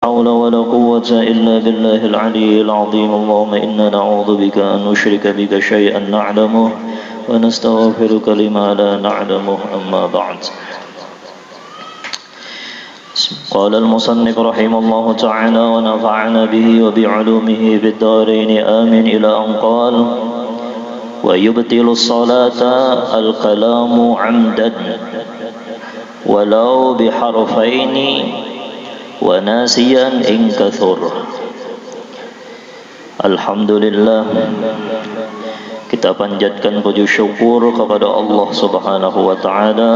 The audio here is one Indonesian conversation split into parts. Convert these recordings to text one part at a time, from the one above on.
حول ولا قوة إلا بالله العلي العظيم. اللهم إنا نعوذ بك أن نشرك بك شيئا نعلمه ونستغفرك لما لا نعلمه. أما بعد. قال المصنف رحمه الله تعالى ونفعنا به وبعلومه في الدارين آمين إلى أن قال ويبطل الصلاة الكلام عمدا ولو بحرفين وناسيا إن كثر. Alhamdulillah, kita panjatkan puji syukur kepada Allah Subhanahu wa taala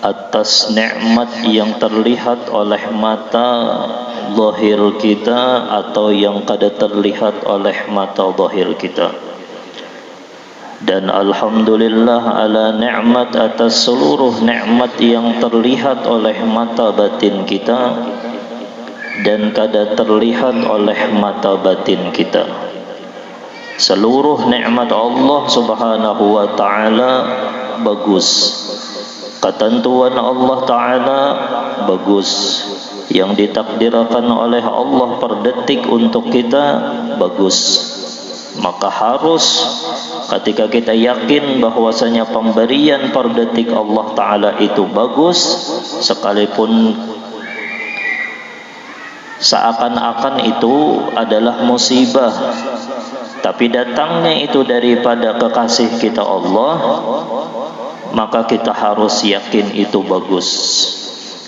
atas nikmat yang terlihat oleh mata zahir kita atau yang kada terlihat oleh mata zahir kita. Dan alhamdulillah ala nikmat atas seluruh nikmat yang terlihat oleh mata batin kita dan kada terlihat oleh mata batin kita. Seluruh nikmat Allah Subhanahu wa taala bagus. Ketentuan Allah taala bagus. Yang ditakdirkan oleh Allah per detik untuk kita bagus. Maka harus ketika kita yakin bahwasanya pemberian per detik Allah taala itu bagus, sekalipun seakan-akan itu adalah musibah, tapi datangnya itu daripada kekasih kita Allah, maka kita harus yakin itu bagus.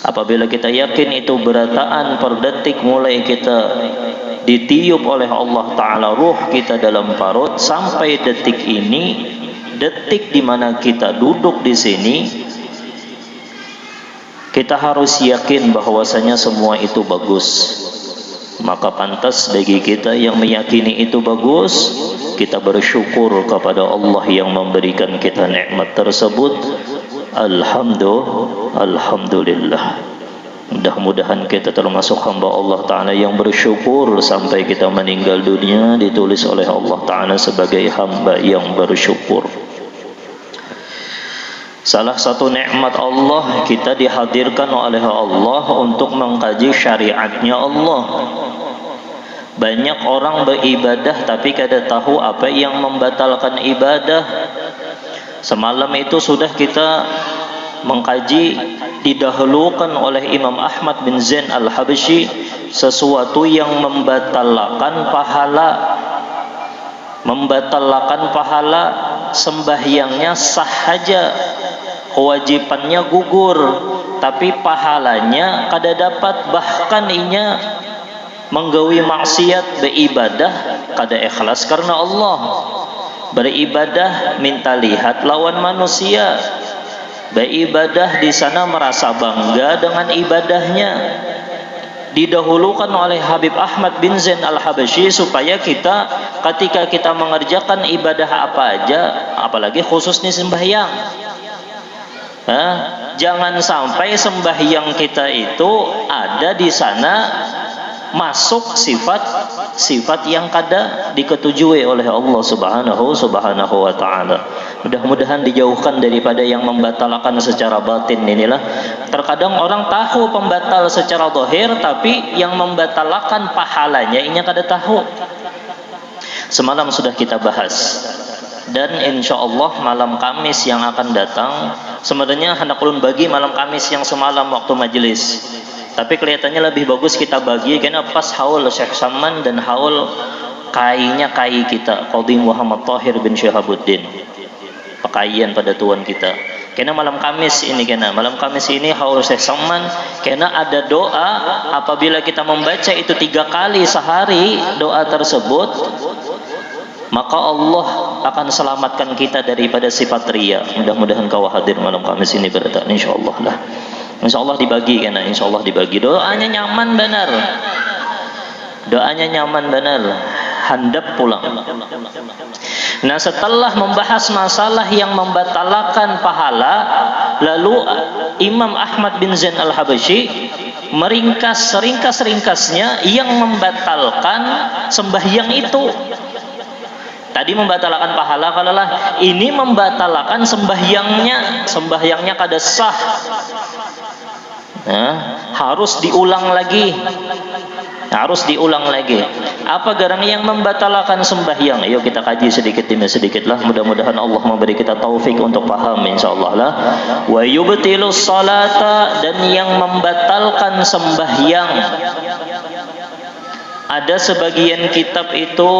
Apabila kita yakin itu berataan per detik mulai kita ditiup oleh Allah Ta'ala ruh kita dalam parut sampai detik ini, detik di mana kita duduk di sini, kita harus yakin bahwasanya semua itu bagus. Maka pantas bagi kita yang meyakini itu bagus, kita bersyukur kepada Allah yang memberikan kita nikmat tersebut. Alhamdulillah. Mudah-mudahan kita termasuk hamba Allah Ta'ala yang bersyukur sampai kita meninggal dunia ditulis oleh Allah Ta'ala sebagai hamba yang bersyukur. Salah satu nikmat Allah, kita dihadirkan oleh Allah untuk mengkaji syariatnya Allah. Banyak orang beribadah tapi kada tahu apa yang membatalkan ibadah. Semalam itu sudah kita mengkaji, didahulukan oleh Imam Ahmad bin Zain al-Habsyi sesuatu yang membatalkan pahala sembahyangnya sah saja, kewajibannya gugur, tapi pahalanya kada dapat, bahkan inya menggawi maksiat beribadah kada ikhlas karena Allah. Beribadah minta lihat lawan manusia, beribadah di sana merasa bangga dengan ibadahnya. Didahulukan oleh Habib Ahmad bin Zain al-Habsyi supaya kita ketika kita mengerjakan ibadah apa aja, apalagi khususnya sembahyang, jangan sampai sembahyang kita itu ada di sana masuk sifat yang kada diketujui oleh Allah Subhanahu wa taala. Mudah-mudahan dijauhkan daripada yang membatalkan secara batin inilah. Terkadang orang tahu pembatal secara zahir tapi yang membatalkan pahalanya ini kada tahu. Semalam sudah kita bahas. Dan insya Allah malam Kamis yang akan datang, sebenarnya hendak ulun bagi malam Kamis yang semalam waktu majelis, tapi kelihatannya lebih bagus kita bagi karena pas haul Syekh Saman dan haul kai kita Qadhi Muhammad Tahir bin Syihabuddin, pakaian pada tuan kita. Karena malam Kamis ini haul Syekh Saman, karena ada doa apabila kita membaca itu 3 kali sehari doa tersebut, maka Allah akan selamatkan kita daripada sifat riya. Mudah-mudahan kau hadir malam Kamis ini berada, insyaallah lah. Insyaallah dibagi karena insyaallah dibagi. Doanya nyaman benar. Handap pulang. Nah, setelah membahas masalah yang membatalkan pahala, lalu Imam Ahmad bin Zain al-Habsyi meringkas-ringkasnya yang membatalkan sembahyang itu. Tadi membatalkan pahala, kalau lah ini membatalkan sembahyangnya kada sah. Harus diulang lagi. Harus diulang lagi. Apa garang yang membatalkan sembahyang? Ayo kita kaji sedikit demi sedikit lah. Mudah-mudahan Allah memberi kita taufik untuk paham insyaallah lah. Wa yubtilus salata, dan yang membatalkan sembahyang. Ada sebagian kitab itu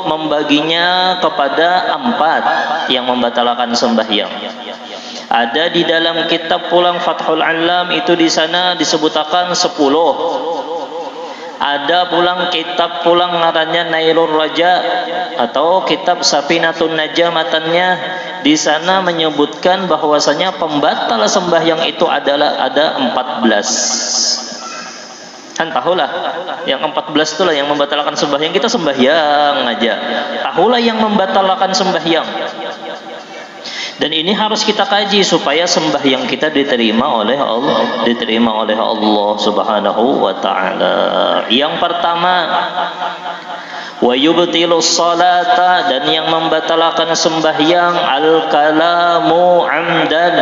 membaginya kepada 4 yang membatalkan sembahyang. Ada di dalam kitab pulang Fathul Alam itu di sana disebutkan 10. Ada kitab pulang ngarannya Nailur Raja atau kitab Safinatun Najah matannya, di sana menyebutkan bahwasanya pembatal sembahyang itu adalah ada 14. Kan tahulah yang 14 itulah yang membatalkan sembahyang. Kita sembahyang aja, tahulah yang membatalkan sembahyang. Dan ini harus kita kaji supaya sembahyang kita diterima oleh Allah, Subhanahu wa taala. Yang pertama, wa yubtilus salata, dan yang membatalkan sembahyang al-kalamu amdan,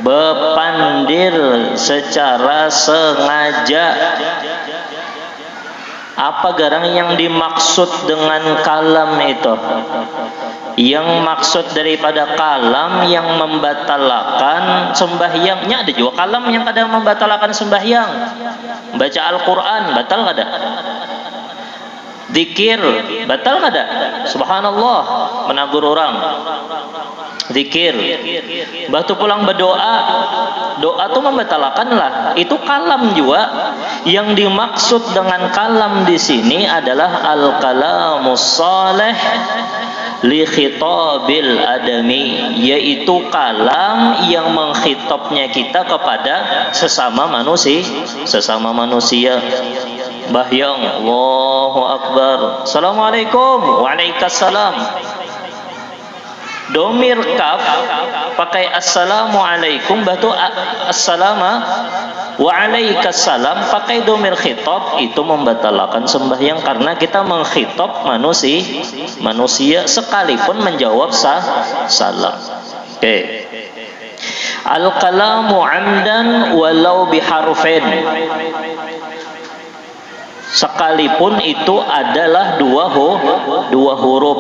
bepandir secara sengaja. Apa garang yang dimaksud dengan kalam itu? Yang maksud daripada kalam yang membatalkan sembahyangnya, ada juga kalam yang kadang membatalkan sembahyang. Baca Al-Quran batal kada? Zikir batal kada? Subhanallah, menagur orang. Zikir, batu pulang berdoa, doa tuh membatalkan lah. Itu kalam juga. Yang dimaksud dengan kalam di sini adalah al-kalamus salih li khitabil adami, yaitu kalam yang mengkhitobnya kita kepada sesama manusia. Bahyang, Allahu Akbar, Assalamualaikum, Waalaikumsalam. Domir kaf pakai assalamualaikum, batu assalamu waalaikumsalam pakai domir khitab, itu membatalkan sembahyang karena kita mengkhitab manusia sekalipun menjawab salam. Oke. Al-kalamu amdan walau biharfin, sekalipun itu adalah dua huruf.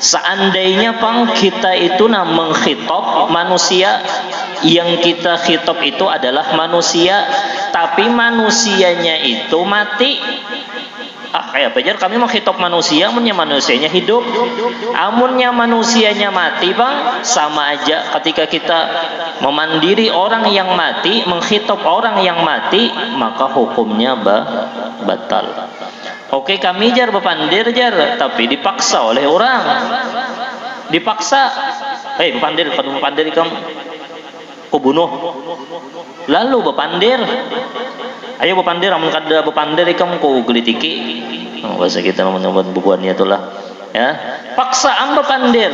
Seandainya kita itu mengkhitab manusia, yang kita khitab itu adalah manusia, tapi manusianya itu mati. Kayak bejar kami mengkhitab manusia, amunnya manusianya hidup. Amunnya manusianya mati, Bang, sama aja ketika kita memandiri orang yang mati, mengkhitab orang yang mati, maka hukumnya batal. Oke, kami jar bepandir jar, tapi dipaksa oleh orang. Dipaksa. Bepandir kamu. Ku bunuh. Lalu bepandir. Ayo bepandir, amun kada bepandir kamu ku gelitiki. Bahasa kita membuat bubuannya itulah. Ya, paksa am bepandir.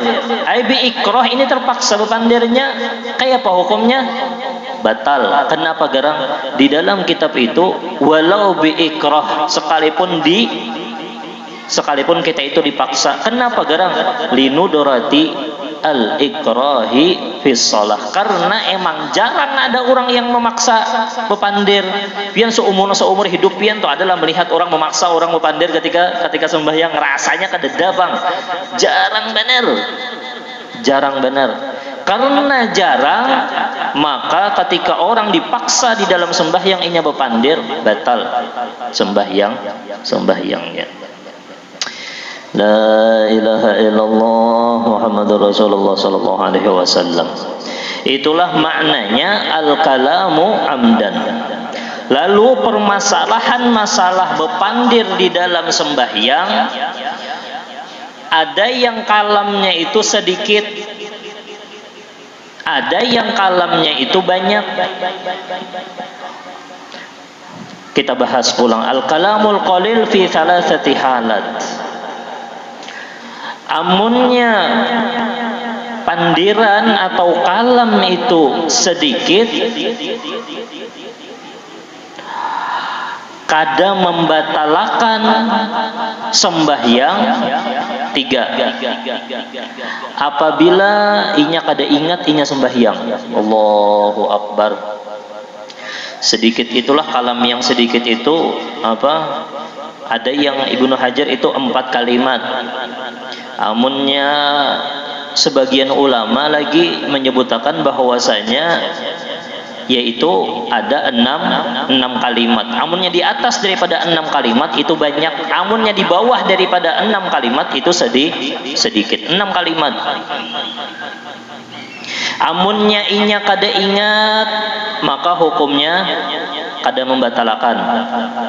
Bi ikrah, ini terpaksa bepandirnya. Kayak apa hukumnya? Batal. Kenapa garang? Di dalam kitab itu walau bi ikrah, sekalipun kita itu dipaksa. Kenapa garang? Linudorati al-ikrahi fis shalah, karena emang jarang ada orang yang memaksa bepandir. Pian seumur hidup pian tuh adalah melihat orang memaksa orang bepandir ketika sembahyang, rasanya kadeda, Bang. Jarang benar. Karena jarang, maka ketika orang dipaksa di dalam sembahyang inya bepandir, batal sembahyangnya. La ilaha illallah Muhammadur Rasulullah sallallahu alaihi wasallam. Itulah maknanya al-kalamu amdan. Lalu permasalahan masalah bepandir di dalam sembahyang, ada yang kalamnya itu sedikit, ada yang kalamnya itu banyak. Kita bahas pulang al-kalamul qalil fi thalathati halat. Amunnya pandiran atau kalam itu sedikit, kada membatalkan sembahyang 3. Apabila inya kada ingat inya sembahyang, Allahu Akbar, Sedikit itulah kalam yang sedikit itu apa? Ada yang Ibnu Hajar itu 4 kalimat. Amunnya sebagian ulama lagi menyebutkan bahwasanya yaitu ada 6 kalimat. Amunnya di atas daripada 6 kalimat itu banyak. Amunnya di bawah daripada 6 kalimat itu sedikit. 6 kalimat. Amunnya inya kada ingat maka hukumnya kada membatalkan.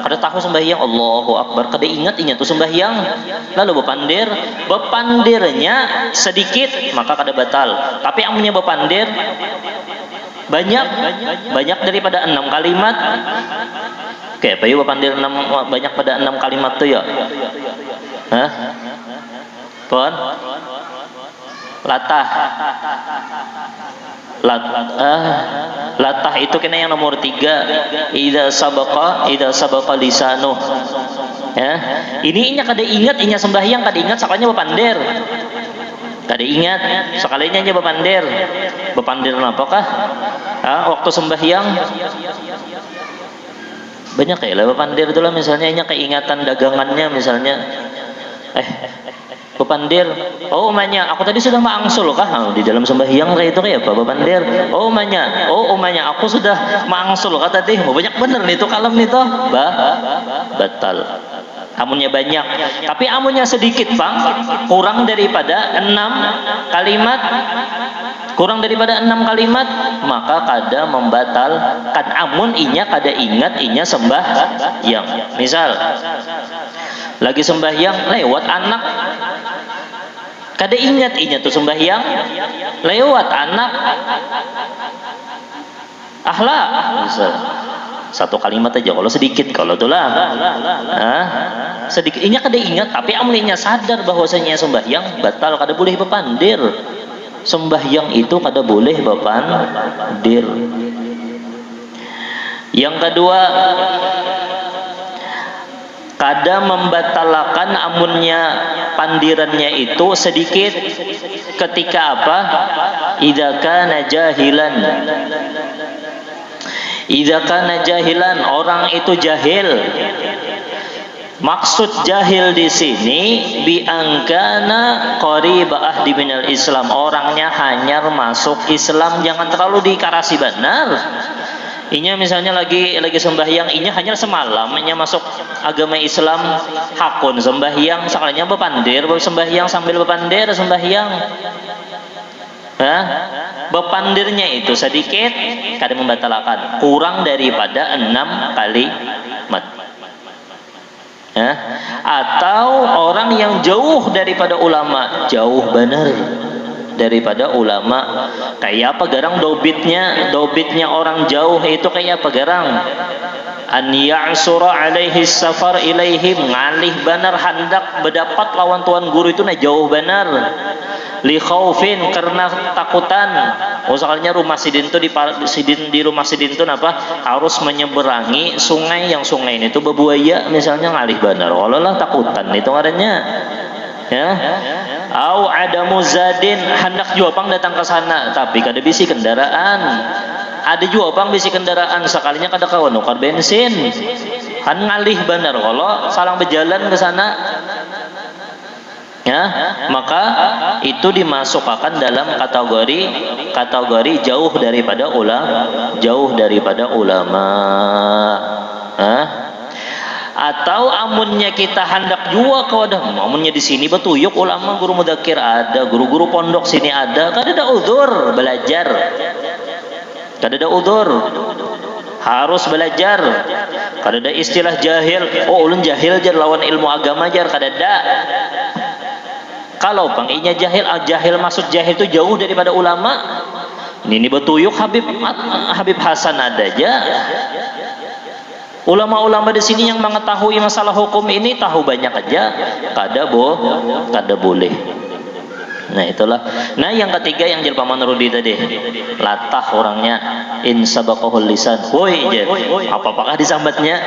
Kada tahu sembahyang Allahu Akbar, kada ingat tuh sembahyang, lalu bepandirnya sedikit maka kada batal. Tapi amunnya bepandir banyak daripada 6 kalimat. Oke, apa ya bepandir banyak pada 6 kalimat tuh ya? Hah? Pon? Latah itu kena yang nomor 3. Idza sabaqa lisanuh. Ya. Ini inya kada ingat inya sembahyang, kada ingat sakalinya bepandir. Kada ingat sekalinya aja bepandir. Bepandir apakah? Waktu sembahyang banyak ya lah bepandir itulah, misalnya inya keingatan dagangannya misalnya. Bepandir, oh umanya aku tadi sudah mangsul kah di dalam sembahyang kayak itu kayak apa bepandir? Oh umanya aku sudah mangsul kah tadi? Banyak bener nih itu kalam nih toh, batal. Amunnya banyak, tapi amunnya sedikit bang, kurang daripada 6 kalimat, maka kada membatalkan. Amun inya kada ingat inya sembahyang. Misal lagi sembahyang lewat anak, kada ingat inya tuh sembahyang, lewat anak, ahlak misal. 1 kalimat aja kalau sedikit, kalau itulah sedikit inya kada ingat, tapi amunnya sadar bahwasanya sembahyang batal, kada boleh bepandir. Sembahyang itu kada boleh bepandir. Yang kedua, kada membatalkan amunnya pandirannya itu sedikit ketika apa? Idza kana jahilan, orang itu jahil. Maksud jahil di sini biangkana qariba ahdi minal Islam, orangnya hanyar masuk Islam, jangan terlalu dikarasi benar. Inya misalnya lagi sembahyang, inya hanya semalam inya masuk agama Islam, hakun sembahyang, sekalinya bepandir sembahyang sambil bepandir sembahyang. Bepandirnya itu sedikit kada membatalkan, kurang daripada 6 kalimat. Atau orang yang jauh daripada ulama, jauh benar daripada ulama, kayak apa garang dobitnya orang jauh itu kayak apa garang? An ya'sura alaihi safar ilaihim, ngalih benar hendak berdapat lawan tuan guru itu jauh benar. Li khaufin, karena takutan. Misalnya rumah sidin itu di rumah sidin itu harus menyeberangi sungai, yang sungai ini itu berbuaya misalnya, ngalih benar. Walau takutan itu ngarannya. Ya. Au ada muzadin, hendak juapang datang ke sana tapi kada bisi kendaraan. Ada juapang bisi kendaraan, sekalinya kada kawan nukar bensin. Kan ngalih benar kalau salang berjalan ke sana. Ya, maka itu dimasukkan dalam kategori jauh daripada ulama. Atau amunnya kita hendak jua ke wadah, amunnya di sini betuyuk ulama guru mudakir ada, guru-guru pondok sini ada, kada ada uzur belajar, kada ada uzur harus belajar, kada ada istilah jahil. Oh ulun jahil jar lawan ilmu agama jar, kada ada. Kalau panginya jahil maksud jahil itu jauh daripada ulama. Ini betuyuk Habib Hasan ada aja. Ulama-ulama di sini yang mengetahui masalah hukum ini tahu banyak aja, kada boleh. Nah itulah. Nah yang ketiga yang jadi paman Rudi tadi, latah orangnya, in sabaqahul lisan. Woi je, apakah disambatnya?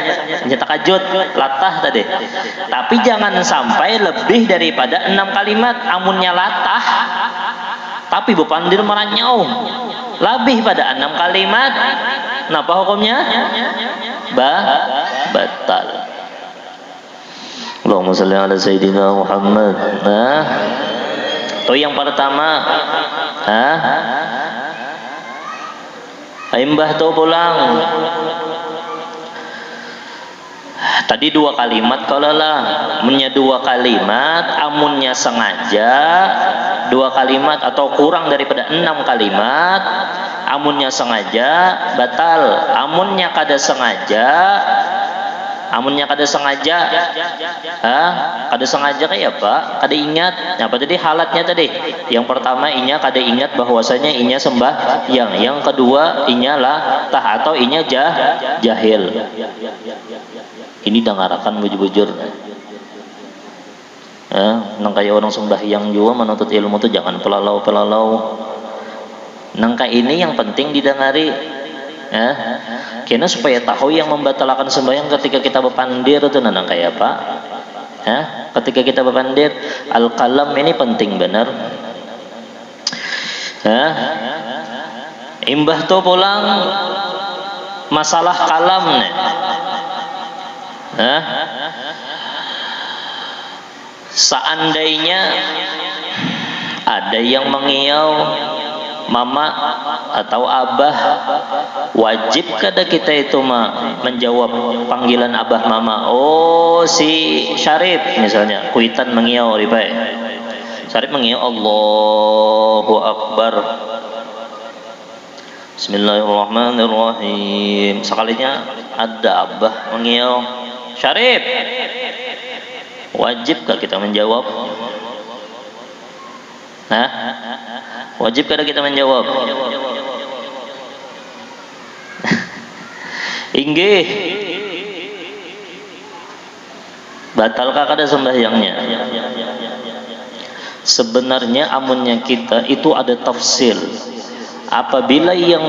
Nyetak ajut, latah tadi. Tapi jangan sampai lebih daripada 6 kalimat. Amunnya latah, tapi bepandir meranyau lebih pada 6 kalimat, Kenapa hukumnya? Batal. Allahumma shalli ala sayyidina Muhammad. Nah, itu yang pertama. Imbah tuh pulang. Tadi 2 kalimat kalau lah, munnya 2 kalimat, amunnya sengaja 2 kalimat atau kurang daripada 6 kalimat, amunnya sengaja batal, amunnya kada sengaja kada sengaja kayak apa? Kada ingat. Apa tadi halatnya tadi? Yang pertama inya kada ingat bahwasanya inya sembah yang kedua inya lah tah atau inya jahil. Ini dangarakan bujur-bujur. Nang kayak orang sembahyang juga menuntut ilmu tuh jangan pelalau. Nang kayak ini yang penting didengari. Karena supaya tahu yang membatalkan sembahyang ketika kita berpandir itu nang kayak apa? Ketika kita berpandir, al-qalam ini penting benar. Imbah tuh pulang masalah kalam nih. Seandainya ada yang mengiau mama atau abah, wajib kada kita itu menjawab panggilan abah mama? Oh, si Syarif misalnya kuitan mengiau ribai. Syarif mengiau Allahu Akbar, Bismillahirrahmanirrahim. Sekalinya ada abah mengiau Syarif, wajibkah kita menjawab? Wajib kada kita menjawab? Inggih. Batalkah kada sembahyangnya? Sebenarnya amunnya kita itu ada tafsil. Apabila yang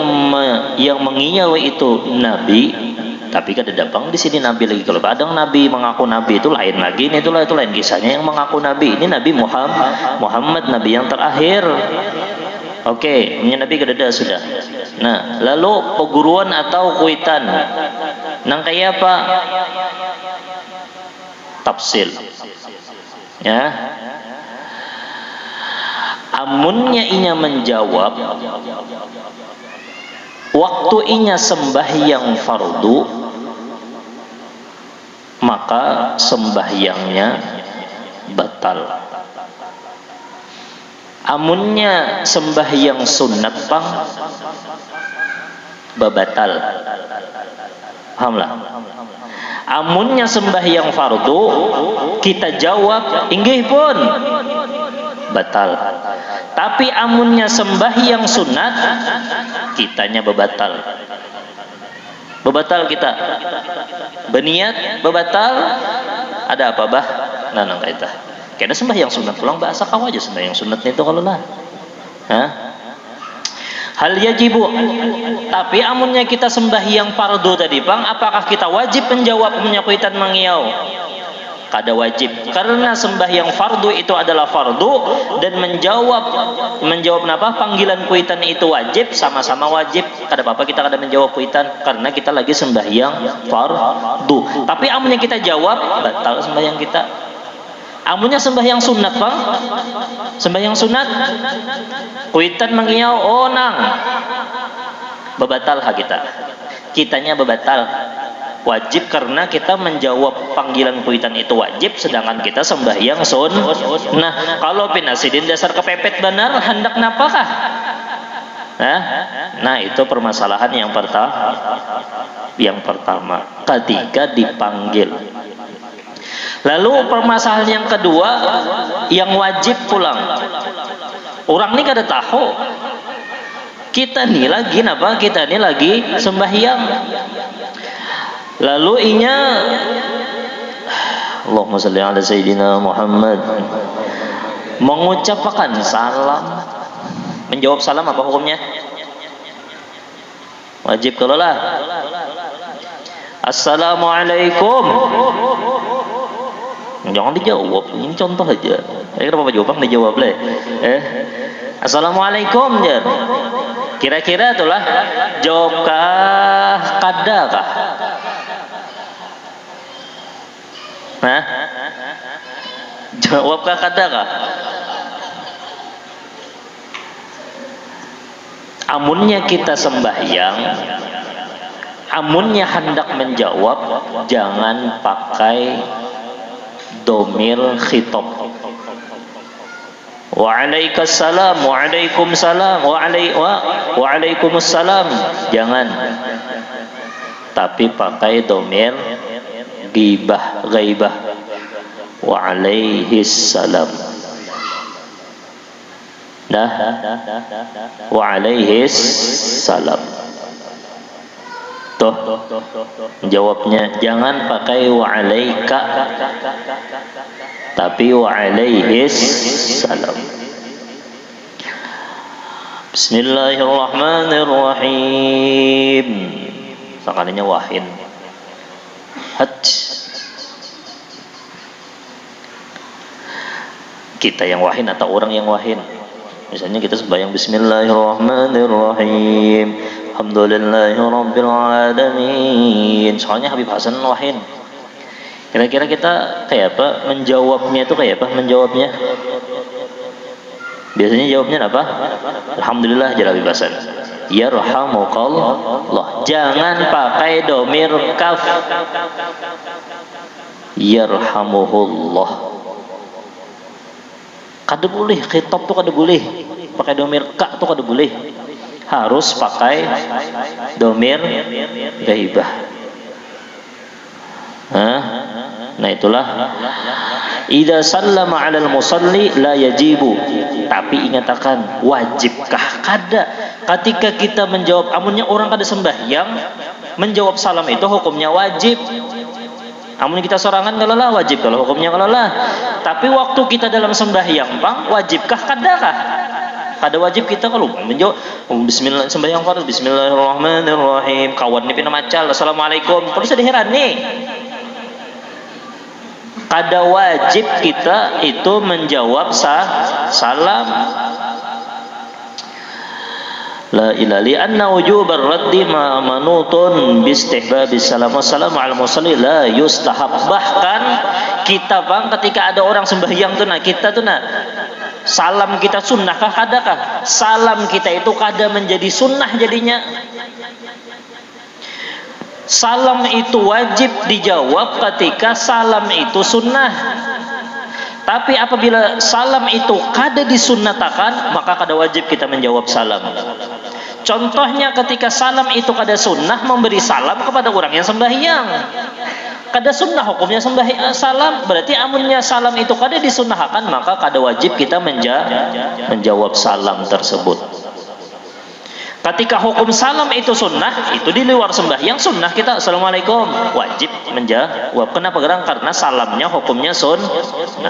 mengiyawi itu nabi, tapi kada datang di sini nabi lagi. Kalau kadang nabi mengaku nabi itu lain lagi, itu lain kisahnya. Yang mengaku nabi ini Nabi Muhammad, nabi yang terakhir. Oke, nabi kada ada sudah. Nah, lalu peguruan atau kuitan nang kayak apa? Tafsil. Amunnya inya menjawab waktu inya sembahyang fardu, maka sembahyangnya batal. Amunnya sembahyang sunat pang babatal. Pahamlah? Amunnya sembahyang fardu kita jawab inggih pun batal. Tapi amunnya sembahyang sunat kitanya bebatal. Bebatal kita. Berniat bebatal. Ada apa bah? Nah kaita. Kena sembahyang sunat pulang bahasa kau aja sembahyang sunat itu kalau lah. Hal yajibu. Tapi amunnya kita sembahyang fardu tadi bang, apakah kita wajib menjawab menyakuitan mengiau? Kada wajib, karena sembahyang fardu itu adalah fardu dan menjawab napa panggilan kuitan itu wajib, sama-sama wajib. Kada apa-apa kita kada menjawab kuitan karena kita lagi sembahyang fardu. Tapi amunnya kita jawab batal sembahyang kita. Amunnya sembahyang sunat bang, sembahyang sunat kuitan mengiau nang bebatal kitanya bebatal. Wajib karena kita menjawab panggilan kuitan itu wajib, sedangkan kita sembahyang Nah, kalau pinasidin dasar kepepet benar hendak napakah? Nah, itu permasalahan yang pertama ketika dipanggil. Lalu permasalahan yang kedua yang wajib pulang. Orang ini kada tahu. Kita ini lagi sembahyang. Lalu inya Allahumma shalli ala sayyidina Muhammad mengucapkan salam. Menjawab salam apa hukumnya? Wajib kalau lah. Assalamualaikum. Jangan dijawab, ini contoh aja. Kenapa jawab dijawab le? Assalamualaikum jar. Kira-kira itulah jawabkah kadakah? Nah, jawabkah kadakah? Amunnya kita sembahyang, amunnya hendak menjawab, jangan pakai domir khitab. Waalaikumsalam, waalaikumsalam, waalaikumsalam. Jangan. Tapi pakai domir ghibah, ghaibah. Waalaihissalam. Nah, waalaihissalam. Tuh, jawabnya jangan pakai wa'alaika, tapi wa'alaihis salam. Bismillahirrahmanirrahim. Sakalinya wahin. Kita yang wahin atau orang yang wahin? Misalnya kita sembahyang Bismillahirrahmanirrahim, Alhamdulillahirabbil alamin. Soalnya Habib Hasan wahin. Kira-kira kita kayak apa menjawabnya itu, kayak apa menjawabnya? Biasanya jawabnya apa? Alhamdulillah jar Habib Hasan. Yarhamukallah. Jangan pakai domir kaf. Yarhamuhullah. Kada boleh, khitab tuh kada boleh. Pakai domir ka tuh kada boleh. Harus pakai domir ghaibah. Nah itulah. Idza sallama 'alal musalli la yajibu. Tapi ingat akan, wajibkah? Kada. Ketika kita menjawab, amunnya orang kada sembahyang, menjawab salam itu hukumnya wajib. Amun kita sorangan kalalah wajib, kalau hukumnya kalalah. Tapi waktu kita dalam sembahyang bang, wajibkah kadakah? Kada wajib kita kalau menjawab bismillah, sembahyang fardu bismillahirrahmanirrahim, kawan ni pina macal assalamualaikum, perlu sedih heran nih. Kada wajib kita itu menjawab salam. La ilaha li anna wujubar raddi ma manutun bi istihbabis salam wassalamu al musalli la yustahab. Bahkan kita bang ketika ada orang sembahyang tuh nah kita tuh nah salam kita sunnah kah kadakah? Salam kita itu kada menjadi sunnah jadinya. Salam itu wajib dijawab ketika salam itu sunnah. Tapi apabila salam itu kada disunnatakan, maka kada wajib kita menjawab salam. Contohnya ketika salam itu kada sunnah, memberi salam kepada orang yang sembahyang. Kada sunnah hukumnya salam, berarti amunnya salam itu kada disunnahkan, maka kada wajib kita menjawab salam tersebut. Ketika hukum salam itu sunnah, itu di luar sembahyang sunnah kita assalamualaikum, wajib menjawab. Kenapa? Karena salamnya hukumnya sunnah.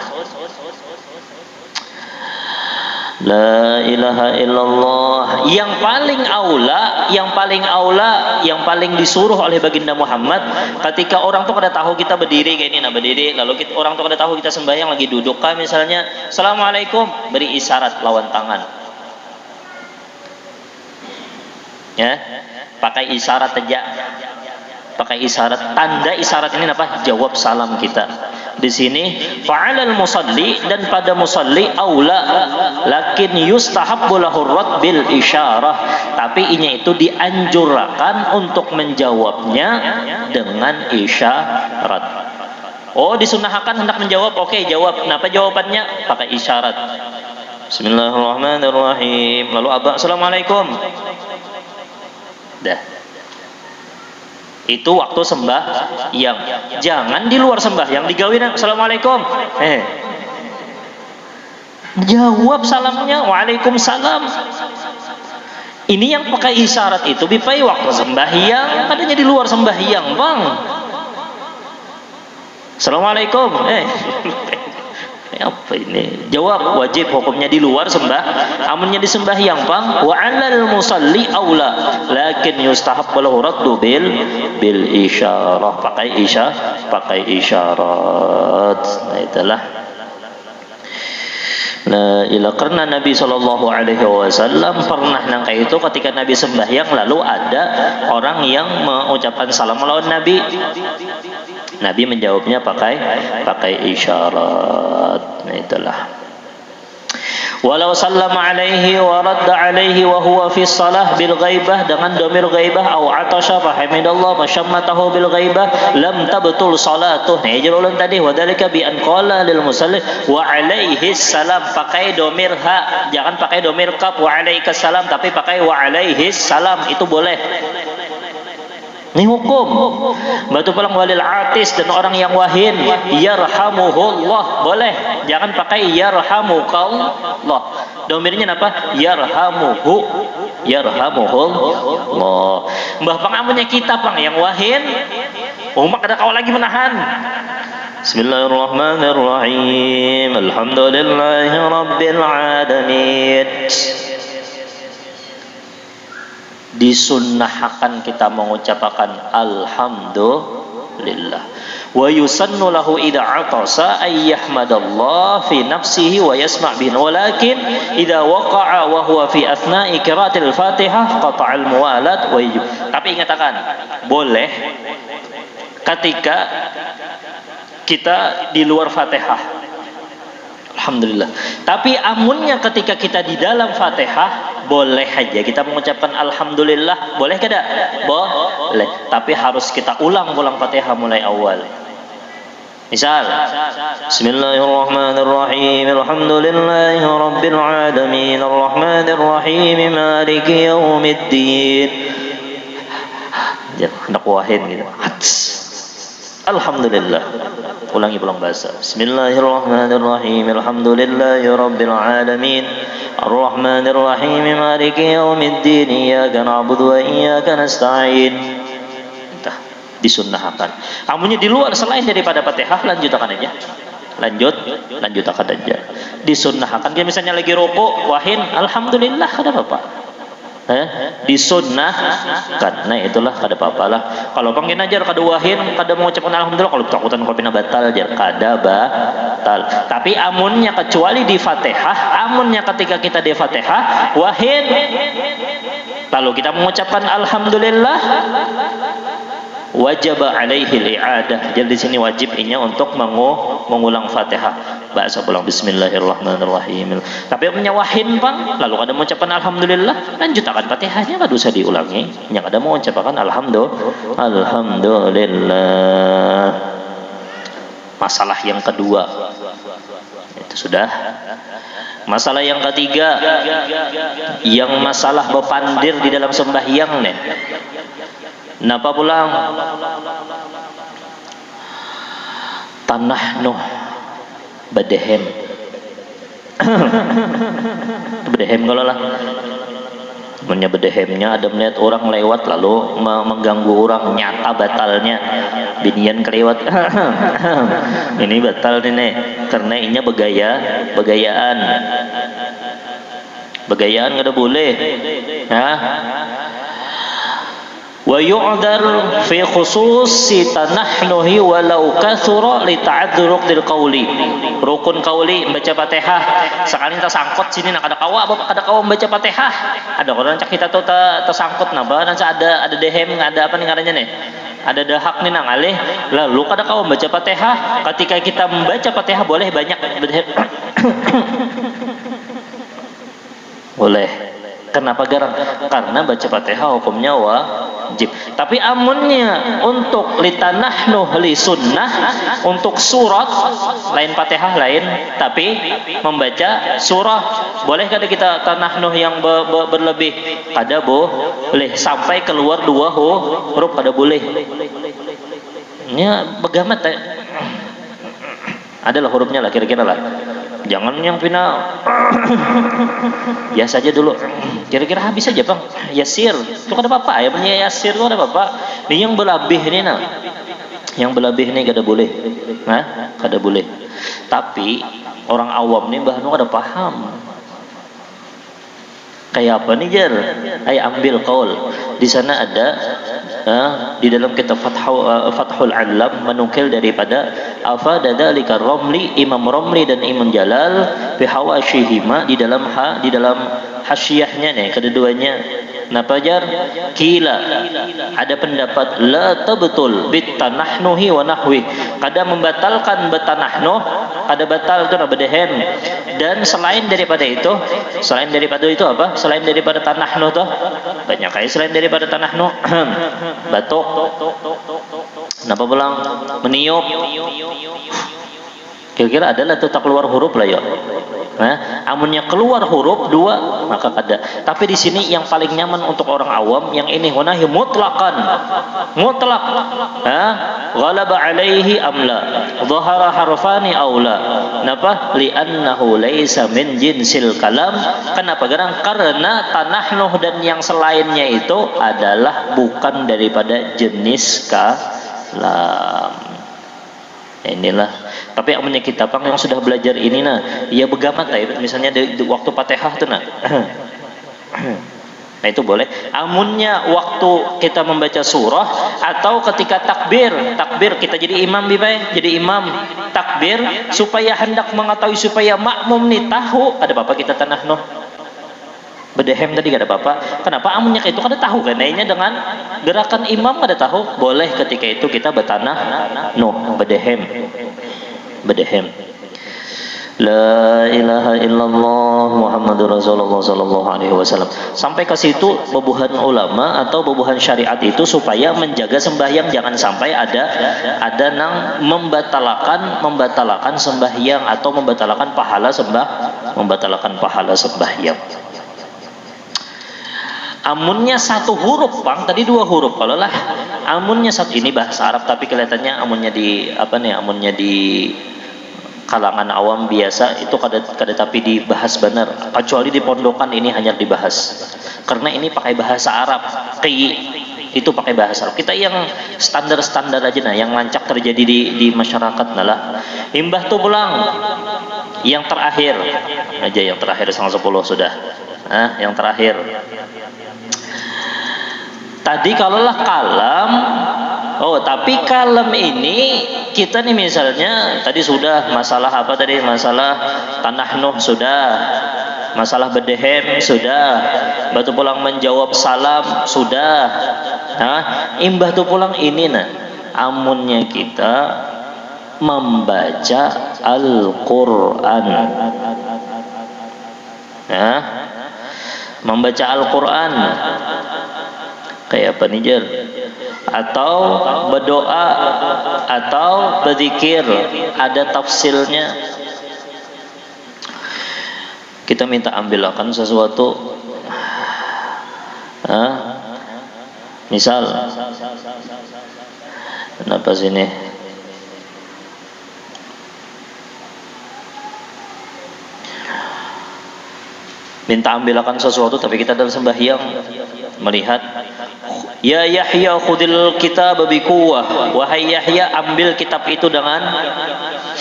La ilaha illallah. Yang paling disuruh oleh baginda Muhammad, ketika orang tuh kada tahu kita berdiri kayak ini, nah berdiri, lalu orang tuh kada tahu kita sembahyang lagi duduk kan, misalnya assalamualaikum, beri isyarat lawan tangan. Ya, pakai isyarat aja, pakai isyarat, tanda isyarat ini apa? Jawab salam kita. Di sini fa'alal musalli, dan pada musalli aula, lakin yustahabbu lahu rad bil isyarah. Tapi ini itu dianjurkan untuk menjawabnya dengan isyarat. Oh, disunahkan hendak menjawab, oke, jawab. Kenapa jawabannya? Pakai isyarat. Bismillahirrahmanirrahim. Lalu abang assalamualaikum. Dah. Itu waktu sembahyang. Jangan di luar sembahyang digawin assalamualaikum. Jawab salamnya waalaikumsalam. Ini yang pakai isyarat itu bipai waktu sembahyang, kadanya di luar sembahyang, bang. Assalamualaikum. Apa ini? Jawab, wajib hukumnya di luar amunnya di sembahyang pang. Wa 'alal musalli aula, lakin yustahab lahu raddu bil isyarah, pakai isyarat. Nah itulah. La ilah, karena Nabi Shallallahu Alaihi Wasallam pernah nangka itu ketika Nabi sembahyang, lalu ada orang yang mengucapkan salam melawan Nabi. Nabi menjawabnya pakai isyarat. Nah itulah. Walau sallama alaihi wa radda alaihi wa huwa fi shalah bil ghaibah, dengan domir ghaibah, au atasha fa hamidallah wa syammatahu bil ghaibah, lam tabtul salatuh. Nah jerolan tadi, wa dzalika bi an qala lil musalli wa alaihi salam, pakai domir ha, jangan pakai domir kaf wa alaikas salam, tapi pakai wa alaihi salam, itu boleh. Ini hukum. Batu palang walil atis, dan orang yang wahin, yarhamuhullah, boleh. Jangan pakai yarhamukallah. Domirnya apa? Yarhamuhullah. Mbah pangamunnya kita pang yang wahin, umak ada kau lagi menahan. Bismillahirrahmanirrahim. Alhamdulillahi rabbil alamin. Disunnahkan kita mengucapkan alhamdulillah. Wa yusannu lahu idza atasa ay yahmadallah fi nafsihi wa yasma' bihi, walakin idza waqa'a wa huwa fi athna'i qiraatil Fatihah qata'al muwalat wa yujib. Tapi ingatkan, boleh ketika kita di luar Fatihah, alhamdulillah. Tapi amunnya ketika kita di dalam Fatihah, boleh aja kita mengucapkan alhamdulillah, boleh kada? Boleh. Tapi harus kita ulang Fatihah mulai awal. Misal, Bismillahirrahmanirrahim, alhamdulillahi rabbil alamin, arrahmanirrahim, maliki yaumiddin. Jangan hendak wahin gitu. Alhamdulillah. Ulangi pulang bahasa. Bismillahirrahmanirrahim. Alhamdulillahi rabbil alamin. Arrahmanirrahim. Maliki yaumiddin. Iyyaka na'budu wa iyyaka nasta'in. Entah, disunnahkan. Amunnya di luar selain daripada Fatihah, lanjutkan aja. Lanjutkan aja. Disunnahkan. Dia misalnya lagi rukuk, wahin alhamdulillah, ada apa-apa. Disunnahkan. Nah itulah kada apa-apa lah. Kalau pangkin ajar kada wahin, kada mengucapkan alhamdulillah, kalau takutan kau pina batal aja, kada batal. Tapi amunnya kecuali di Fatihah, amunnya ketika kita di Fatihah wahin, lalu kita mengucapkan alhamdulillah, wajib alaihi li'adah. Jadi di sini wajibnya untuk mengulang Fatihah. Bahasa pulang Bismillahirrahmanirrahim. Tapi punya wahin pang, lalu kada mengucapkan alhamdulillah, lanjutkan Fatihahnya, kada usah diulangi. Yang kada mengucapkan alhamdulillah. Masalah yang kedua itu sudah. Masalah yang ketiga, yang masalah bepandir di dalam sembahyang nih. Napa pulang? Tanah Nuh bedehem. Bedehem kalau lah. Punya bedehemnya ada melihat orang lewat lalu mengganggu orang, nyata batalnya. Binian kelewat. Ini batal nih, karena inya begayaan. Begayaan nggak ada boleh. Wa yu'dar fi khususi tanahnuhi walau kathura li ta'adzur dil qauli. Rukun qauli membaca Fatihah, sekali tersangkut sini nak ada kawa membaca Fatihah. Ada orang cak kita tuh tersangkut napa, nanti ada dehem, ada apa nih ngarannya nih? Ada dahak nih nang alih. Lalu kada kawa membaca Fatihah, ketika kita membaca Fatihah boleh banyak dehem. Boleh. Kenapa garang? Karena baca Fatihah hukumnya wajib. Tapi amunnya untuk litanahnuh li sunnah, untuk surat lain Fatihah lain, tapi membaca surah, boleh kada kita tanahnuh yang berlebih? Kada boleh, sampai keluar dua huruf kada boleh. Ini begamat adalah hurufnya lah kira-kira lah. Jangan yang pina biasa aja dulu, kira-kira habis aja bang. Yasir itu ada apa-apa ya, punya yasir itu ada apa-apa. Ini yang berlebih ini nah. Yang berlebih nih kada boleh. Nah, kada boleh. Tapi orang awam nih bahkan kada paham. Kayak apa nih Jar? Ayo ambil kaul. Di sana ada di dalam kitab Fathul Alam menukil daripada Afadadzalika Romli, Imam Romli dan Imam Jalal fi hawashihima di dalam hasyiahnya nih kedua-duanya. Napa Jar? Kila ada pendapat la tabtul bitanahnuhi wa nahwi, kada membatalkan betanahnuh, kada batal itu berdehen. Dan selain daripada itu apa? Selain daripada tanahnuh tuh banyak kayak selain daripada tanahnuh batuk, napa pulang meniup, kira-kira adalah tuh tak keluar huruf lah ya. Nah, amunnya keluar huruf dua maka kada. Tapi di sini yang paling nyaman untuk orang awam yang ini wanahi mutlaqan, mutlak. Ghalaba alaihi amla, dhahara harfani aula. Napa? Li'annahu laisa min jinsil kalam. Kenapa? Karena tanahnuh dan yang selainnya itu adalah bukan daripada jenis kalam. Inilah. Tapi amunnya kita pang yang sudah belajar ini nah, ia begamat lah misalnya di waktu Fatihah tuh nah. Nah itu boleh. Amunnya waktu kita membaca surah atau ketika takbir kita jadi imam jadi imam takbir supaya hendak mengetahui supaya makmum nih tahu ada apa kita tanah noh. Bedehem tadi gak ada apa-apa. Kenapa amunnya itu kada tahu kan? Nanya dengan gerakan imam kada tahu. Boleh ketika itu kita bertanah no bedehem. La ilaha illallah Muhammadur Rasulullah sallallahu alaihi wasallam. Sampai ke situ bebuhan ulama atau bebuhan syariat itu supaya menjaga sembahyang jangan sampai ada nang membatalkan sembahyang atau membatalkan pahala sembahyang. Amunnya satu huruf pang tadi dua huruf kalau lah amunnya satu ini bahasa Arab tapi kelihatannya amunnya di kalangan awam biasa itu kada tapi dibahas benar kecuali di pondokan ini hanya dibahas karena ini pakai bahasa Arab itu pakai bahasa Arab kita yang standar aja nah yang lancak terjadi di masyarakat nalah imbah tuh pulang yang terakhir aja yang terakhir 10 sudah yang terakhir tadi kalaulah kalam tapi kalam ini kita nih misalnya tadi sudah masalah apa tadi masalah tanah nuh sudah masalah bedehem sudah batu pulang menjawab salam sudah imbah tu pulang ini nah amunnya kita membaca Al-Quran membaca Al-Quran kayak apa nih Jar? Atau berdoa atau berzikir ada tafsirnya kita minta ambilkan sesuatu misal kenapa sini minta ambilkan sesuatu tapi kita dalam sembahyang melihat ya Yahya khudil kitab biquwah wahai Yahya ambil kitab itu dengan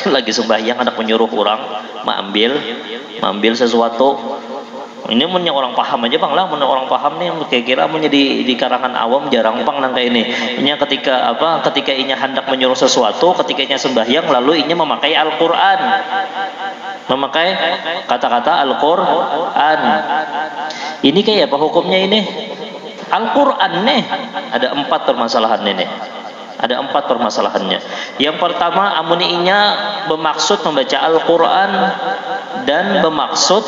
lagi sembahyang anak menyuruh orang mengambil sesuatu ini punya orang paham aja bang lah punya orang paham nih kira-kira punya di karangan awam jarang bang nang kayak ini ketika inya hendak menyuruh sesuatu ketika inya sembahyang lalu inya memakai Al-Quran memakai kata-kata Al-Quran ini kayak apa hukumnya ini Al-Quran nih ada 4 permasalahannya nih ada 4 permasalahannya. Yang pertama amuninya bermaksud membaca Al-Quran dan bermaksud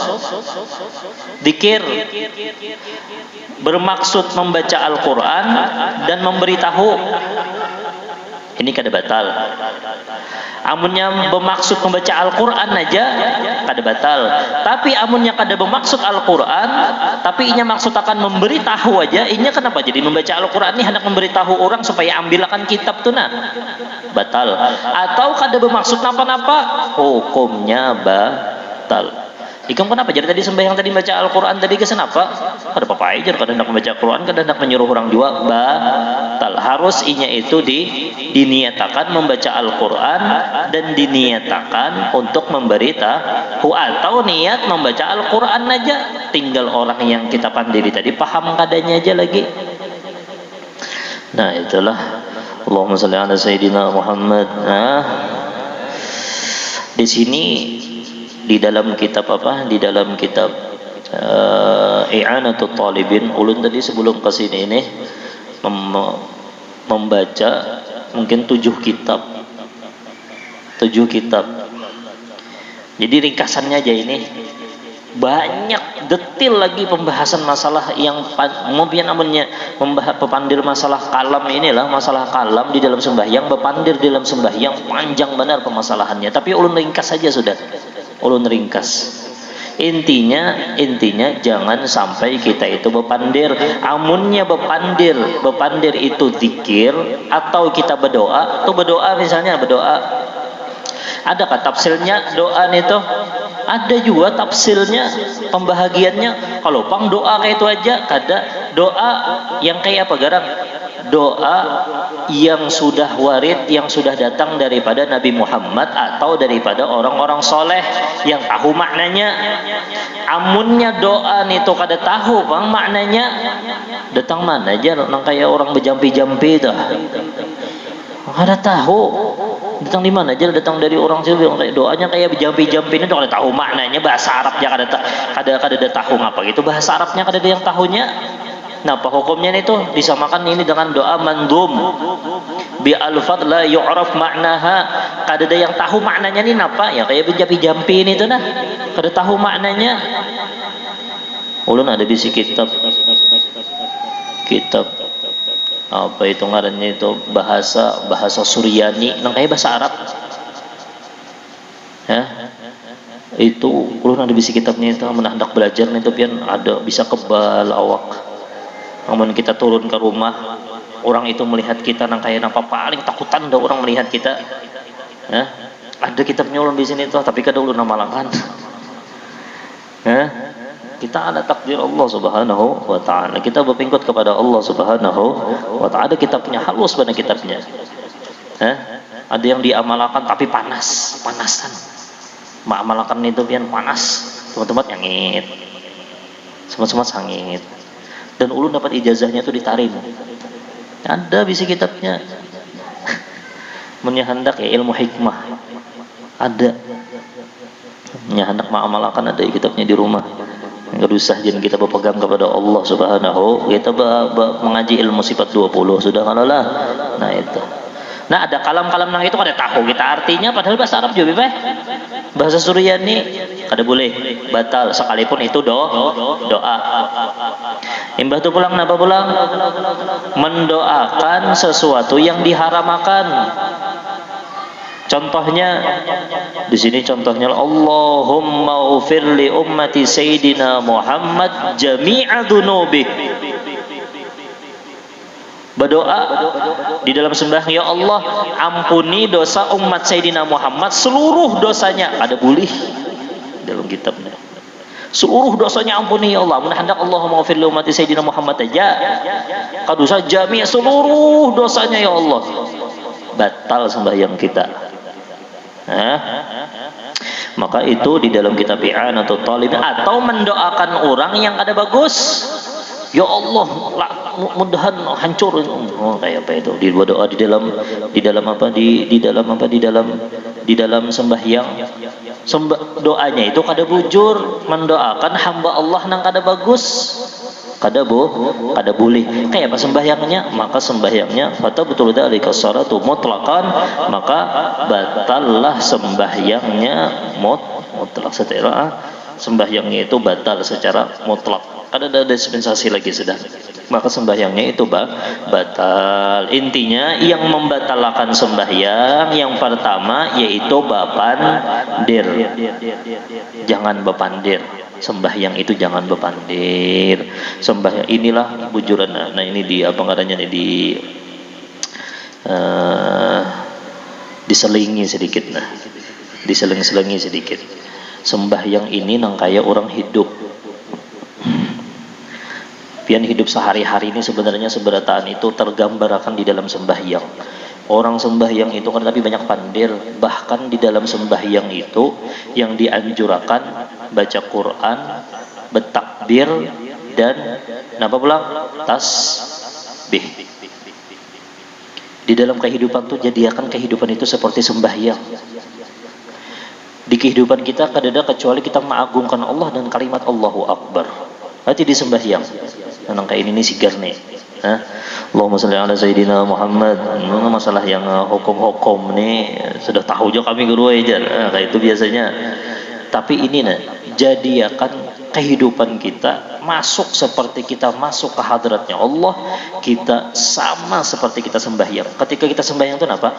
dzikir bermaksud membaca Al-Quran dan memberitahu ini kada batal. Amunnya bermaksud membaca Al-Quran aja kada batal. Tapi amunnya kada bermaksud Al-Quran, tapi inya maksud akan memberitahu aja, inya kenapa jadi membaca Al-Quran ini hendak memberitahu orang supaya ambilkan kitab tuh nah batal. Atau kada bermaksud napa-napa, hukumnya batal. Ikam kenapa? Jadi tadi sembahyang tadi baca Al-Quran tadi kenapa? Ada apa aja? Kadang hendak membaca Al-Quran, kadang hendak menyuruh orang juga batal. Harus inya itu diniatakan membaca Al-Quran dan diniatakan untuk memberitahu, atau niat membaca Al-Quran aja. Tinggal orang yang kita pandiri tadi paham kadanya aja lagi. Nah itulah. Allahumma shalli ala Sayyidina Muhammad. Nah, di sini di dalam kitab apa? Di dalam kitab I'anatul Talibin, ulun tadi sebelum ke sini ini membaca mungkin 7 kitab. Jadi ringkasannya aja ini. Banyak detail lagi pembahasan masalah yang mungkin namanya pepandir masalah kalam inilah, masalah kalam di dalam sembahyang, bepandir di dalam sembahyang, panjang benar permasalahannya. Tapi ulun ringkas saja sudah. Ulun ringkas. Intinya jangan sampai kita itu bepandir. Amunnya bepandir itu zikir atau kita berdoa, tuh berdoa misalnya berdoa. Adakah tafsirnya doa itu? Ada juga tafsirnya, pembahagiannya. Kalau pang doa kayak itu aja, kada doa yang kayak apa garang? Doa yang sudah warid, yang sudah datang daripada Nabi Muhammad atau daripada orang-orang soleh yang tahu maknanya. Amunnya doa itu kada tahu pang maknanya, datang mana aja nang kayak orang berjampi-jampi itu. Kada tahu datang di mana aja, datang dari orang sih doanya kayak jampi-jampi ini, kada tahu maknanya, bahasa Arabnya kada tahu ngapa gitu, bahasa Arabnya kada ada yang tahunya. Nah, apa hukumnya itu? Disamakan ini dengan doa mandum bi alfad la yu'raf maknaha, kada ada yang tahu maknanya ini napa ya, kayak jampi-jampi ini tuh nah, kada tahu maknanya. Ulun ada bisi kitab apa itu ngarannya itu bahasa Suryani nang kayak bahasa Arab ya, itu ulun ada bisi kitabnya itu, menandak belajar itu pian ada bisa kebal awak. Namun kita turun ke rumah, orang itu melihat kita nang kayak apa, paling takutan dah orang melihat kita ya. Ada kitabnya ulun di sini tuh, tapi kada ulun amalkan ya. Kita ada takdir Allah Subhanahu wa ta'ala, kita berpingkut kepada Allah Subhanahu wa ta'ala. Kita punya halus pada kitabnya ada yang diamalkan tapi panasan mengamalkan itu pian panas, teman-teman nyangit, semua sangit. Dan ulun dapat ijazahnya itu ditarim, ada bisi kitabnya menyahandak ya, ilmu hikmah ada menyahandak mengamalkan, ada kitabnya di rumah. Enggak usah jangan kita berpegang kepada Allah Subhanahu, kita mengaji ilmu sifat 20 sudah kalau lah. Nah itu. Nah ada kalam-kalam nang itu kada tahu kita artinya, padahal bahasa Arab juga bebas. Bahasa Suryani kada boleh, batal sekalipun itu doa. Imbah tu pulang napa pulang? Mendoakan sesuatu yang diharamakan. Contohnya di sini contohnya Allahumma ufir li ummati Sayyidina Muhammad jami'a dunubi. Berdoa di dalam sembahyang, ya Allah ampuni dosa umat Sayyidina Muhammad seluruh dosanya. Ada boleh dalam kitabnya. Seluruh dosanya ampuni ya Allah. Hendak Allahumma ufir li ummati Sayyidina Muhammad aja. Kadosa jami' seluruh dosanya ya Allah. Batal sembahyang kita. Maka itu di dalam kitab I'anatul Talibin, atau mendoakan orang yang ada bagus, ya Allah mudahan hancur, kayak apa itu di doa di dalam sembahyang, doanya itu kada bujur, mendoakan hamba Allah nang kada bagus, kada boleh. Kayak apa sembahyangnya? Maka sembahyangnya fata betul dalika salatu mutlaqan, maka batallah sembahyangnya mutlak, secara sembahyangnya itu batal secara mutlak. Kada ada dispensasi lagi sudah. Maka sembahyangnya itu batal. Intinya yang membatalkan sembahyang yang pertama yaitu bepandir. Jangan bepandir. Sembahyang itu jangan bepandir. Sembahyang inilah bujuran. Nah ini di apa ngarannya nih, diselingi sedikit, nah diseling-selingi sedikit. sembahyang ini nang kaya orang hidup. Pian hidup sehari-hari ini sebenarnya seberataan itu tergambar akan di dalam sembahyang. Orang sembahyang itu kan tapi banyak pandir, bahkan di dalam sembahyang itu yang dianjurkan baca Quran, bertakbir, dan apa pulang? Tasbih. Di dalam kehidupan tuh jadikan kehidupan itu seperti sembahyang. Di kehidupan kita kadang-kadang kecuali kita mengagungkan Allah dan kalimat Allahu Akbar. Berarti di sembahyang. Nang kayak ini sigar nih. Allahumma sholli ala sayyidina Muhammad. Masalah yang hukum-hukum nih sudah tahu juga kami guru aja. Kayak itu biasanya. Tapi ini jadikan kehidupan kita masuk seperti kita masuk ke hadratnya Allah, kita sama seperti kita sembahyang. Ketika kita sembahyang itu apa?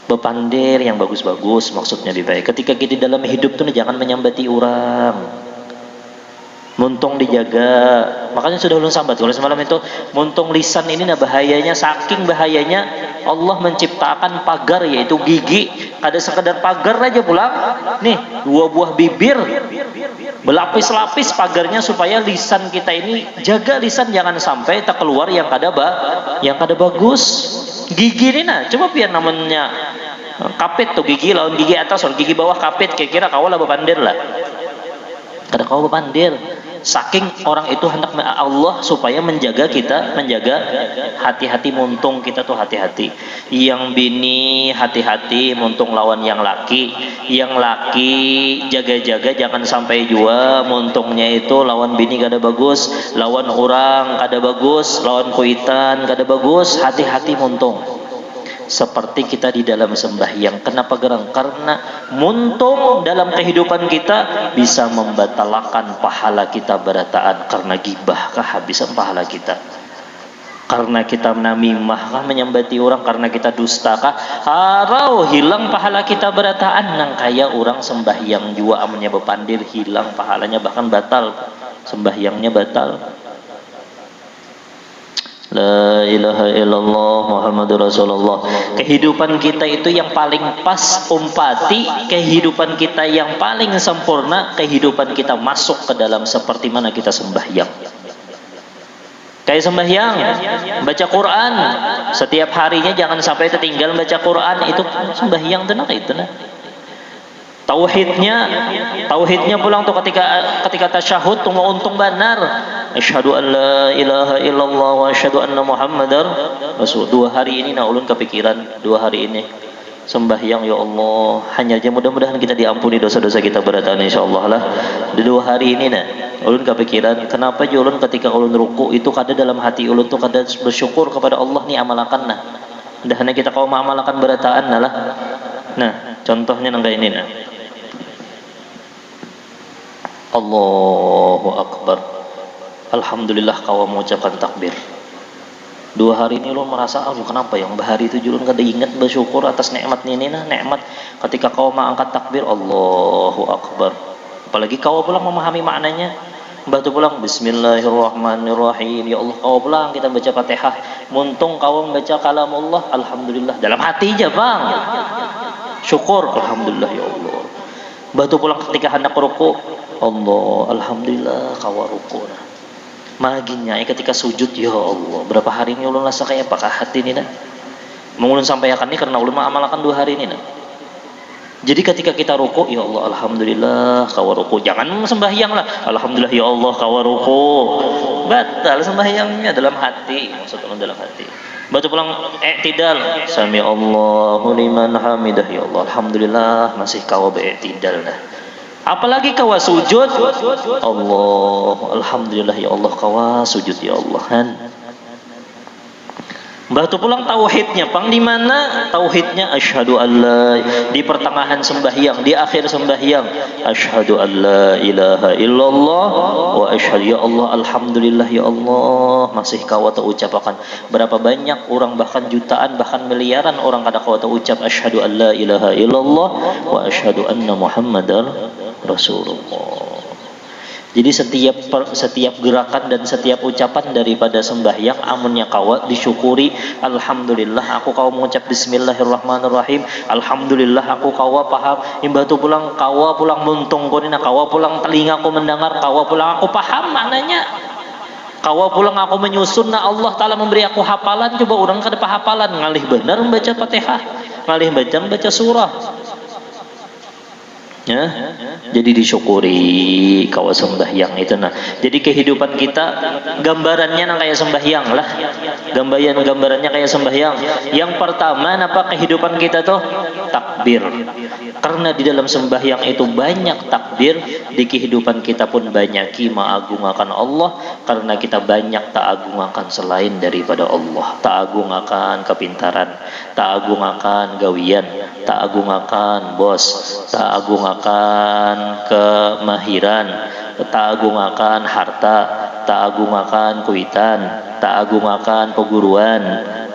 Bepandir yang bagus-bagus, maksudnya lebih baik. Ketika kita dalam hidup tuh jangan menyambati orang. Muntung dijaga. Makanya sudah ulun sambat oleh semalam itu, muntung lisan ini bahayanya, saking bahayanya Allah menciptakan pagar yaitu gigi. Ada sekedar pagar aja pulang. Nih, 2 buah bibir berlapis-lapis pagarnya supaya lisan kita ini jaga lisan jangan sampai tak keluar yang kada bagus. Gigi ini coba biar namanya kapit tuh gigi lawan gigi atas lawan gigi bawah kapit, kira-kira kau lah bepandir lah. Kada kau bepandir. Saking orang itu hendak Allah supaya menjaga kita, menjaga hati-hati muntung kita tuh hati-hati. Yang bini hati-hati muntung lawan yang laki. Yang laki jaga-jaga jangan sampai jua muntungnya itu lawan bini kada bagus, lawan orang kada bagus, lawan kuitan kada bagus, hati-hati muntung. Seperti kita di dalam sembahyang. Kenapa gerang? Karena muntung dalam kehidupan kita bisa membatalkan pahala kita berataan. Karena gibah kehabisan pahala kita. Karena kita namimah kah menyambati orang, karena kita dusta kah harau hilang pahala kita berataan. Nang kaya orang sembahyang jua amannya bepandir hilang pahalanya, bahkan batal sembahyangnya batal. La ilaha illallah Muhammadur Rasulullah. Kehidupan kita itu yang paling pas umpati, kehidupan kita yang paling sempurna, kehidupan kita masuk ke dalam seperti mana kita sembahyang. Kayak sembahyang, baca Quran setiap harinya jangan sampai tertinggal baca Quran, itu sembahyang tenang itu Tauhidnya pulang tuh ketika tasyahud tuh mau untung benar. Asyhadu an la ilaha illallah wa asyhadu anna Muhammadar Rasul. 2 hari ini ulun kepikiran 2 hari ini sembahyang ya Allah, hanya aja mudah-mudahan kita diampuni dosa-dosa kita berataan insyaallah lah. Di 2 hari ini ulun kepikiran kenapa ulun ketika ulun ruku itu kada dalam hati ulun tuh kada bersyukur kepada Allah nih amalakan Dahana kita kau mengamalkan berataan lah. Contohnya nang kayak ini Allahu Akbar. Alhamdulillah kau mengucapkan takbir. 2 hari ini lo merasa, kenapa yang bahari itu julun kada ingat bersyukur atas nikmat ini nikmat ketika kau mengangkat takbir Allahu Akbar. Apalagi kau pulang memahami maknanya. Batu pulang Bismillahirrahmanirrahim. Ya Allah, kau pulang kita baca Fatihah. Muntung kau membaca kalamullah, alhamdulillah dalam hati aja, Bang. Syukur, alhamdulillah ya Allah. Batu pulang ketika hendak ruku, Allah, alhamdulillah kau ruku. Maginya ketika sujud, ya Allah, berapa hari ini ulun rasa kayak apakah hati ini mengulun sampaikan ini karena ulun mengamalkan 2 hari ini Jadi ketika kita ruku, ya Allah, alhamdulillah kau ruku. Jangan sembahyang lah, alhamdulillah ya Allah kau ruku. Batal sembahyangnya dalam hati, maksud ulun dalam hati. Batu pulang i'tidal, sami Allahu liman hamidah, ya Allah, alhamdulillah masih kau be'tidal Apalagi kau sujud, Allah, alhamdulillah ya Allah kau sujud ya Allah Batu pulang tauhidnya, Pang di mana tauhidnya? Asyhadu alla, di pertengahan sembahyang, di akhir sembahyang, asyhadu alla ilaha illallah wa asyhadu ya Allah, alhamdulillah ya Allah masih kau ucapkan. Berapa banyak orang, bahkan jutaan, bahkan miliaran orang kada kau ucap asyhadu alla ilaha illallah wa asyhadu anna Muhammadar Rasulullah. Jadi setiap gerakan dan setiap ucapan daripada sembahyang amunnya kawa disyukuri. Alhamdulillah aku kawa mengucap bismillahirrahmanirrahim. Alhamdulillah aku kawa paham. Imbah tu pulang kawa pulang muntung konina, kawa pulang telinga aku mendengar, kawa pulang aku paham maknanya. Kawa pulang aku menyusun, nah Allah Ta'ala memberi aku hafalan. Coba orang kada hafalan, ngalih benar membaca Fatihah, ngalih baca surah. Ya, jadi disyukuri kawa sembahyang itu. Nah, jadi kehidupan kita gambarannya nang kayak sembahyang lah, gambarannya kayak sembahyang. Yang pertama apa kehidupan kita tuh takbir, karena di dalam sembahyang itu banyak takbir. Di kehidupan kita pun banyak mengagungkan Allah, karena kita banyak tak agungkan selain daripada Allah. Tak agungkan kepintaran, tak agungkan gawian, tak agungkan bos, tak agungkan kemahiran, tak agungkan harta, tak agungkan kuitan, tak agungkan peguruan,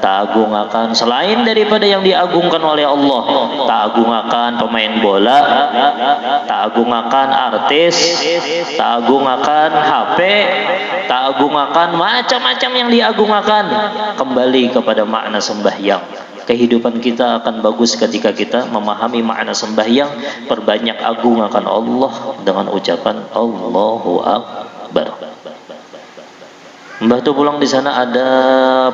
tak agungkan selain daripada yang diagungkan oleh Allah. Tak agungkan pemain bola, tak agungkan artis, tak agungkan HP, tak agungkan macam-macam yang diagungkan. Kembali kepada makna sembahyang. Kehidupan kita akan bagus ketika kita memahami makna sembahyang. Perbanyak agungkan Allah dengan ucapan Allahu Akbar. Mbah tu pulang di sana ada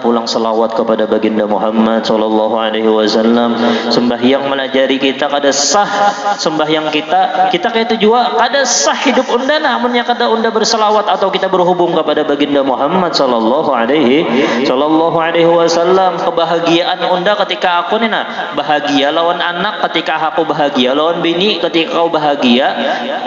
pulang selawat kepada baginda Muhammad sallallahu alaihi wasallam. Sembahyang melajari kita kada sah sembahyang kita kayak itu juga kada sah hidup unda namunnya kada unda berselawat atau kita berhubung kepada baginda Muhammad sallallahu alaihi wasallam. Kebahagiaan unda ketika aku ni bahagia lawan anak, ketika aku bahagia lawan bini, ketika kau bahagia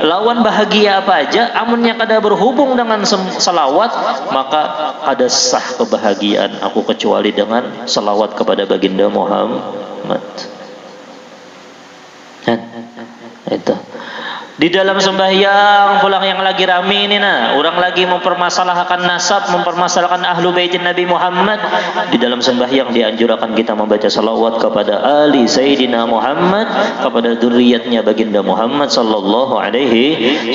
lawan bahagia apa aja amunnya kada berhubung dengan selawat, maka ada sah kebahagiaan aku kecuali dengan salawat kepada baginda Muhammad. Itu di dalam sembahyang pulang yang lagi rame ini orang lagi mempermasalahkan nasab, mempermasalahkan ahlu baitin Nabi Muhammad. Di dalam sembahyang dianjurkan kita membaca salawat kepada ali Sayyidina Muhammad, kepada dzurriyyatnya baginda Muhammad sallallahu alaihi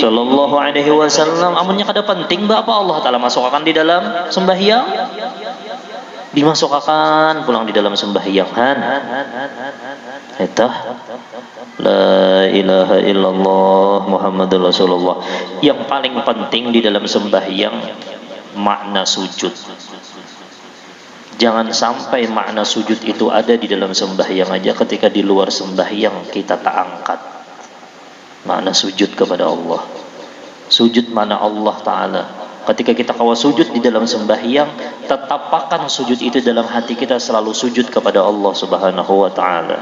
wasallam. Amunnya kada penting apa Allah Ta'ala masukkan di dalam sembahyang, dimasukkan pulang di dalam sembahyang. Eta la ilaha illallah Muhammadur Rasulullah. Yang paling penting di dalam sembahyang makna sujud. Jangan sampai makna sujud itu ada di dalam sembahyang aja, ketika di luar sembahyang kita tak angkat makna sujud kepada Allah. Sujud mana Allah Ta'ala. Ketika kita kawa sujud di dalam sembahyang, tetapkan sujud itu dalam hati kita, selalu sujud kepada Allah Subhanahu wa Ta'ala.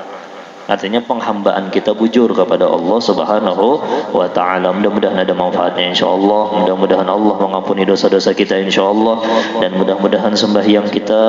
Artinya penghambaan kita bujur kepada Allah Subhanahu wa Ta'ala. Mudah-mudahan ada manfaatnya insyaallah. Mudah-mudahan Allah mengampuni dosa-dosa kita insyaallah, dan mudah-mudahan sembahyang kita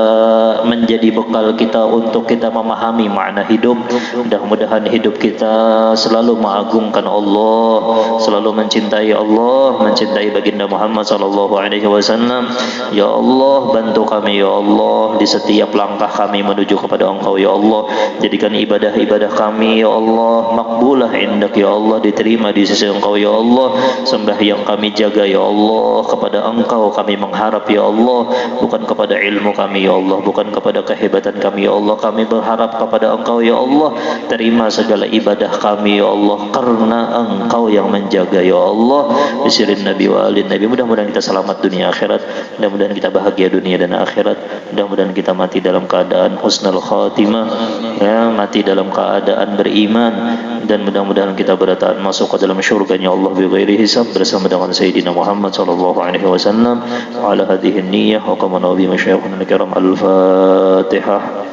menjadi bekal kita untuk kita memahami makna hidup. Mudah-mudahan hidup kita selalu mengagungkan Allah, selalu mencintai Allah, mencintai baginda Muhammad sallallahu alaihi wasallam. Ya Allah, bantu kami ya Allah di setiap langkah kami menuju kepada Engkau ya Allah. Jadikan ibadah-ibadah kami ya Allah makbulah indak ya Allah, diterima di sisi Engkau ya Allah. Sembahyang kami jaga ya Allah kepada Engkau, kami mengharap ya Allah, bukan kepada ilmu kami ya Allah, bukan kepada kehebatan kami ya Allah, kami berharap kepada Engkau ya Allah. Terima segala ibadah kami ya Allah, karena Engkau yang menjaga ya Allah. Bisirin Nabi wa alin Nabi. Mudah-mudahan kita selamat dunia akhirat, mudah-mudahan kita bahagia dunia dan akhirat, mudah-mudahan kita mati dalam keadaan husnul khatimah ya, mati dalam keadaan beriman, dan mudah-mudahan kita bertahan masuk ke dalam syurganya Allah bighairi hisab bersama dengan Sayyidina Muhammad sallallahu alaihi wasallam. Ala hadhihi niyyah wa qama nabi masyayikhuna al-kiram. Al-Fatihah.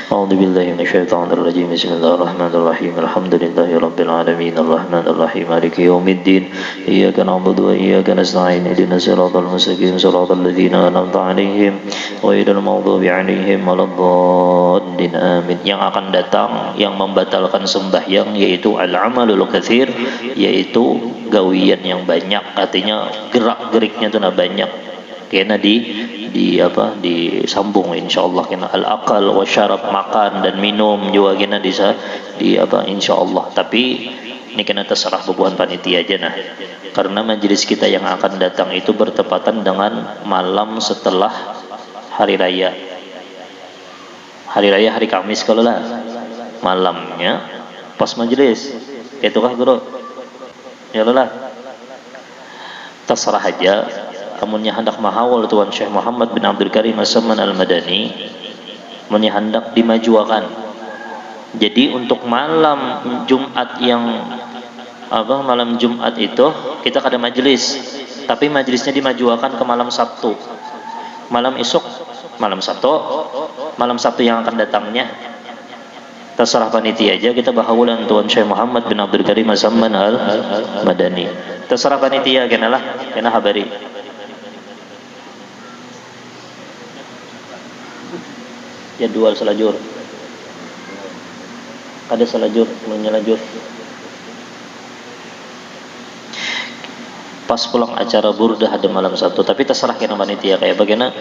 A'udzu billahi minasyaitonir rajim. Bismillahirrahmanirrahim. Alhamdulillahi rabbil alamin arrahmanir rahim maliki yaumiddin. Iyyaka na'budu wa iyyaka nasta'in. Ihdinas siratal mustaqim siratal ladzina an'amta 'alaihim ghairil maghdubi 'alaihim waladdallin. Amin. Yang akan datang yang membatalkan sembahyang yaitu al-amalul katsir, yaitu gawian yang banyak, artinya gerak-geriknya itu banyak. kena di apa disambung insyaallah kena al-aqal wa syarab, makan dan minum juga kena di apa insyaallah. Tapi ini kena terserah bebuan panitia aja nah, karena majelis kita yang akan datang itu bertepatan dengan malam setelah hari raya. Hari raya hari Kamis kalau lah malamnya pas majelis itu kah guru ya lah, terserah aja. Amunnya hendak mahawal Tuan Syekh Muhammad bin Abdul Karim As-Samman Al-Madani, amunnya hendak dimajuakan. Jadi untuk malam Jumat yang apa malam Jumat itu kita kada majelis, tapi majelisnya dimajuakan ke malam Sabtu. Malam esok malam Sabtu yang akan datangnya terserah panitia aja. Kita bahawalan Tuan Syekh Muhammad bin Abdul Karim As-Samman Al-Madani, terserah panitia kenalah kena habari. Jadwal selajur ada selajur menyelajur pas pulang acara burdah ada malam Sabtu, tapi terserah kena panitia kayak bagaimana.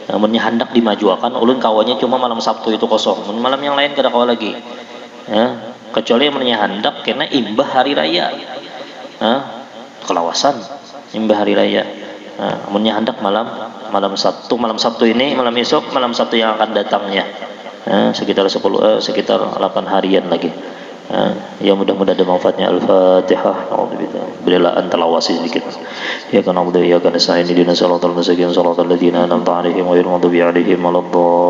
Namunnya hendak dimajuakan ulun kawannya cuma malam Sabtu itu kosong, malam yang lain kada kawan lagi ya, kecuali yang hendak kena imbah hari raya kelawasan imbah hari raya. Namunnya hendak malam Sabtu ini, malam esok, malam Sabtu yang akan datangnya sekitar 8 harian lagi. Ya mudah-mudahan ada manfaatnya. Al-Fatihah. Berilah antalawasi sedikit. Ya kan Alhamdulillah ya kan sa'in dina salatul mustaqim salatul ladzina an'amta 'alaihim ghairil maghdubi 'alaihim waladdallin.